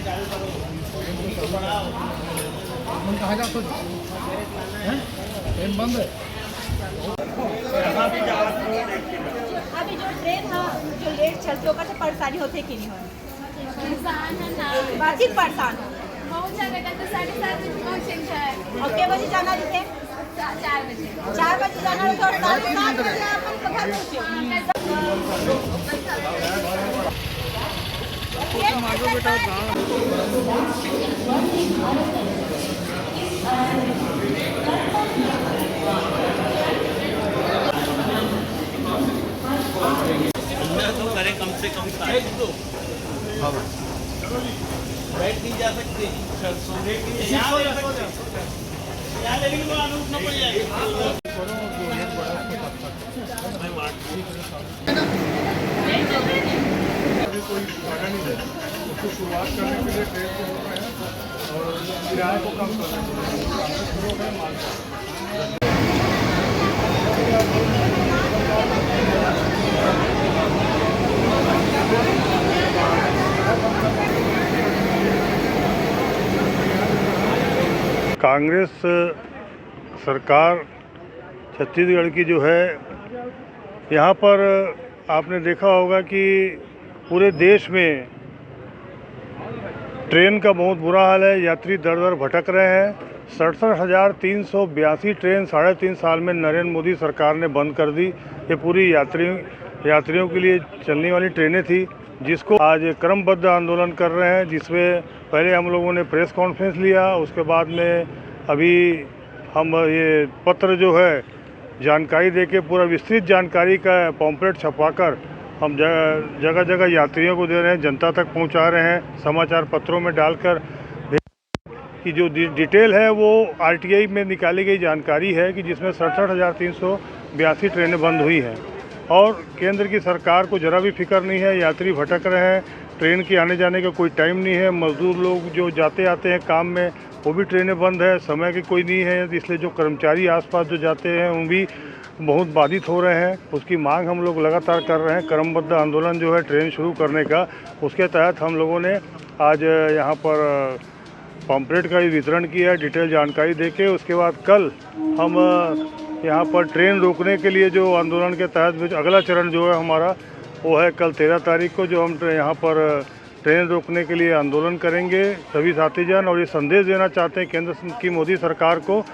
कहाँ जा तो ट्रेन बंद है। अभी जो ट्रेन हाँ जो लेट चलती होगा तो परेशानी होती है कि नहीं हो? परेशान है ना, बाकी परेशान हो पहुँच जाएगा तो 7:30 बजे पहुँचेंगे। और क्या बजे जाना रहे? 4 बजे। 4 बजे जाना रहे और 7:30 बजे अपन घर पहुँचे। तो करें कम से कम तो बैठ नहीं जा सकते सोने के लिए यहाँ लेने के बाद उठना पड़ जाएगा। कोई फायदा नहीं है उसको शुरुआत करने के लिए ट्रेन को हो रहे हैं और किराए को कम कर रहे हैं। कांग्रेस सरकार छत्तीसगढ़ की जो है, यहाँ पर आपने देखा होगा कि पूरे देश में ट्रेन का बहुत बुरा हाल है। यात्री दर दर भटक रहे हैं। 67,382 ट्रेन 3.5 साल में नरेंद्र मोदी सरकार ने बंद कर दी। ये पूरी यात्रियों के लिए चलने वाली ट्रेनें थी, जिसको आज क्रमबद्ध आंदोलन कर रहे हैं, जिसमें पहले हम लोगों ने प्रेस कॉन्फ्रेंस लिया, उसके बाद में अभी हम ये पत्र जो है जानकारी देके पूरा विस्तृत जानकारी का पॉम्पलेट छपवाकर हम जगह जगह यात्रियों को दे रहे हैं, जनता तक पहुंचा रहे हैं, समाचार पत्रों में डालकर कि जो डिटेल है वो आरटीआई में निकाली गई जानकारी है कि जिसमें 67,382 ट्रेनें बंद हुई हैं और केंद्र की सरकार को ज़रा भी फिक्र नहीं है। यात्री भटक रहे हैं, ट्रेन के आने जाने का कोई टाइम नहीं है। मजदूर लोग जो जाते आते हैं काम में वो भी ट्रेनें बंद है, समय की कोई नहीं है, इसलिए जो कर्मचारी आसपास जो जाते हैं वो भी बहुत बाधित हो रहे हैं। उसकी मांग हम लोग लगातार कर रहे हैं। क्रमबद्ध आंदोलन जो है ट्रेन शुरू करने का, उसके तहत हम लोगों ने आज यहाँ पर पम्पलेट का वितरण किया, डिटेल जानकारी देके। उसके बाद कल हम यहाँ पर ट्रेन रोकने के लिए जो आंदोलन के तहत अगला चरण जो है हमारा वो है कल 13 तारीख को, जो हम यहाँ पर ट्रेन रोकने के लिए आंदोलन करेंगे सभी साथीजन। और ये संदेश देना चाहते हैं केंद्र की मोदी सरकार को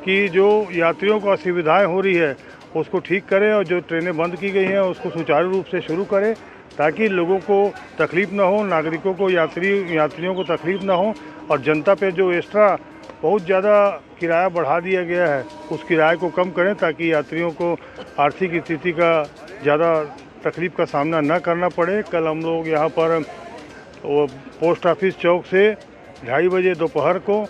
कि जो यात्रियों को असुविधाएं हो रही है उसको ठीक करें और जो ट्रेनें बंद की गई हैं उसको सुचारू रूप से शुरू करें, ताकि लोगों को तकलीफ़ ना हो, नागरिकों को यात्रियों को तकलीफ़ ना हो। और जनता पे जो एक्स्ट्रा बहुत ज़्यादा किराया बढ़ा दिया गया है उस किराए को कम करें, ताकि यात्रियों को आर्थिक स्थिति का ज़्यादा तकलीफ़ का सामना न करना पड़े। कल हम लोग यहाँ पर वो पोस्ट ऑफिस चौक से 2:30 बजे दोपहर को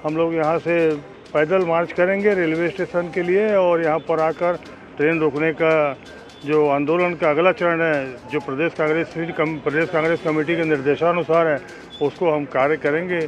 हम लोग यहाँ से पैदल मार्च करेंगे रेलवे स्टेशन के लिए, और यहाँ पर आकर ट्रेन रोकने का जो आंदोलन का अगला चरण है, जो प्रदेश कांग्रेस कमेटी के निर्देशानुसार है, उसको हम कार्य करेंगे।